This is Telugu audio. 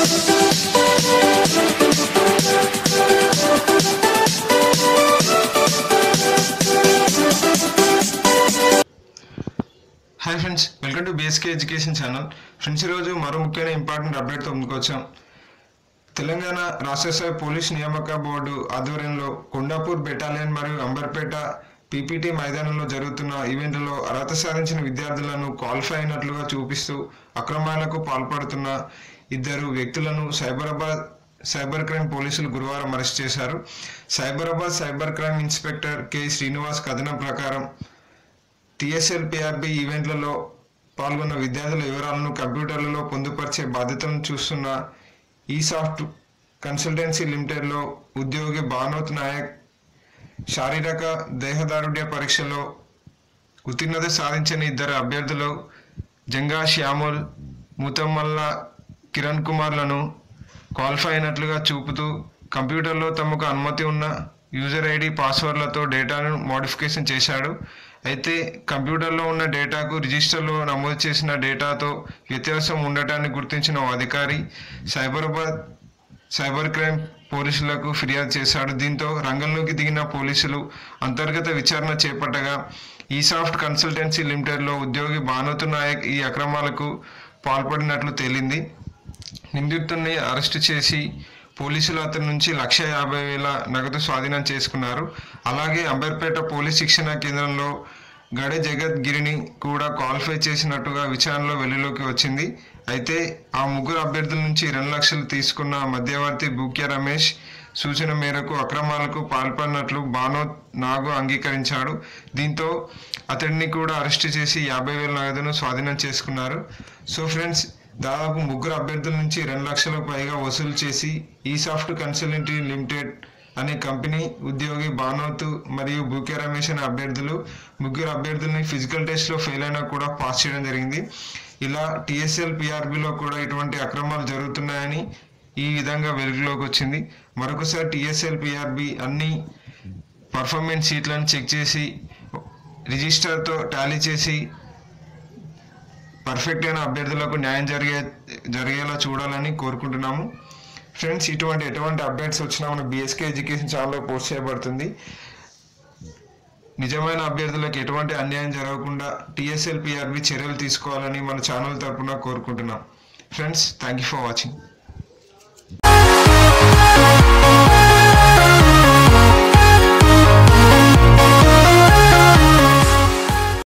Hi friends, welcome to BSK education channel. Friends, ఈరోజు మరో ముఖ్యమైన ఇంపార్టెంట్ అప్డేట్తో ముందుకు వచ్చాం. తెలంగాణ రాష్ట్ర స్థాయి పోలీస్ నియామక బోర్డు ఆధ్వర్యంలో కొండాపూర్ బెటాలియన్ మరియు అంబర్పేట పీపీటీ మైదానంలో జరుగుతున్న ఈవెంట్లో అర్హత సాధించిన విద్యార్థులను క్వాలిఫై అయినట్లుగా చూపిస్తూ అక్రమాలకు పాల్పడుతున్న ఇద్దరు వ్యక్తులను సైబర్ క్రైమ్ పోలీసులు గురువారం అరెస్ట్ చేశారు. Cyberabad cyber crime inspector K Srinivas కథనం ప్రకారం టీఎస్ఎల్పీఆర్బీ ఈవెంట్లలో పాల్గొన్న విద్యార్థుల వివరాలను కంప్యూటర్లలో పొందుపరిచే బాధ్యతలను చూస్తున్న ఈసాఫ్ట్ కన్సల్టెన్సీ లిమిటెడ్లో ఉద్యోగి భానోత్ నాయక్ శారీరక దేహదారుఢ్య పరీక్షలో ఉత్తీర్ణత సాధించిన ఇద్దరు అభ్యర్థులు జంగా శ్యాముల్, ముతమ్మల్ల కిరణ్ కుమార్లను క్వాలిఫై అయినట్లుగా చూపుతూ కంప్యూటర్లో తమకు అనుమతి ఉన్న యూజర్ ఐడి పాస్వర్డ్లతో డేటాను మోడిఫికేషన్ చేశాడు. అయితే కంప్యూటర్లో ఉన్న డేటాకు రిజిస్టర్లో నమోదు చేసిన డేటాతో వ్యత్యాసం ఉండటాన్ని గుర్తించిన ఓ అధికారి సైబరాబాద్ సైబర్ క్రైమ్ పోలీసులకు ఫిర్యాదు చేశాడు. దీంతో రంగంలోకి దిగిన పోలీసులు అంతర్గత విచారణ చేపట్టగా ఈసాఫ్ట్ కన్సల్టెన్సీ లిమిటెడ్లో ఉద్యోగి భానోత్ నాయక్ ఈ అక్రమాలకు పాల్పడినట్లు తేలింది. నిందితుడిని అరెస్టు చేసి పోలీసులు అతని నుంచి 1,50,000 నగదు స్వాధీనం చేసుకున్నారు. అలాగే అంబర్పేట పోలీస్ శిక్షణా కేంద్రంలో గడే జగత్ గిరిని కూడా క్వాలిఫై చేసినట్టుగా విచారణలో వెలుగులోకి వచ్చింది. అయితే ఆ ముగ్గురు అభ్యర్థుల నుంచి 2 లక్షలు తీసుకున్న మధ్యవర్తి బూక్యా రమేష్ సూచన మేరకు అక్రమాలకు పాల్పడినట్లు భానోత్ నాగు అంగీకరించాడు. దీంతో అతడిని కూడా అరెస్టు చేసి 50,000 నగదును స్వాధీనం చేసుకున్నారు. సో ఫ్రెండ్స్, దాదాపు ముగ్గురు అభ్యర్థుల నుంచి 2 లక్షలకు పైగా వసూలు చేసి ఈసాఫ్ట్ కన్సల్టెన్సీ లిమిటెడ్ అనే కంపెనీ ఉద్యోగి భానోత్ మరియు బూక్యా రమేష్ అనే ముగ్గురు అభ్యర్థుల్ని ఫిజికల్ టెస్ట్లో ఫెయిల్ అయినా కూడా పాస్ చేయడం జరిగింది. ఇలా టీఎస్ఎల్పీఆర్బీలో కూడా ఇటువంటి అక్రమాలు జరుగుతున్నాయని ఈ విధంగా వెలుగులోకి వచ్చింది. మరొకసారి టీఎస్ఎల్పీఆర్బీ అన్ని పర్ఫార్మెన్స్ షీట్లను చెక్ చేసి రిజిస్టర్తో టాలీ చేసి పర్ఫెక్ట్ అయిన అభ్యర్థులకు న్యాయం జరిగేలా చూడాలని కోరుకుంటున్నాము. ఫ్రెండ్స్, ఎటువంటి అప్డేట్స్ వచ్చినా మన బీఎస్కే ఎడ్యుకేషన్ ఛానల్లో పోస్ట్ చేయబడుతుంది. నిజమైన అభ్యర్థులకు ఎటువంటి అన్యాయం జరగకుండా టీఎస్ఎల్పీఆర్బీ చర్యలు తీసుకోవాలని మన ఛానల్ తరపున కోరుకుంటున్నాం. Friends, thank you for watching.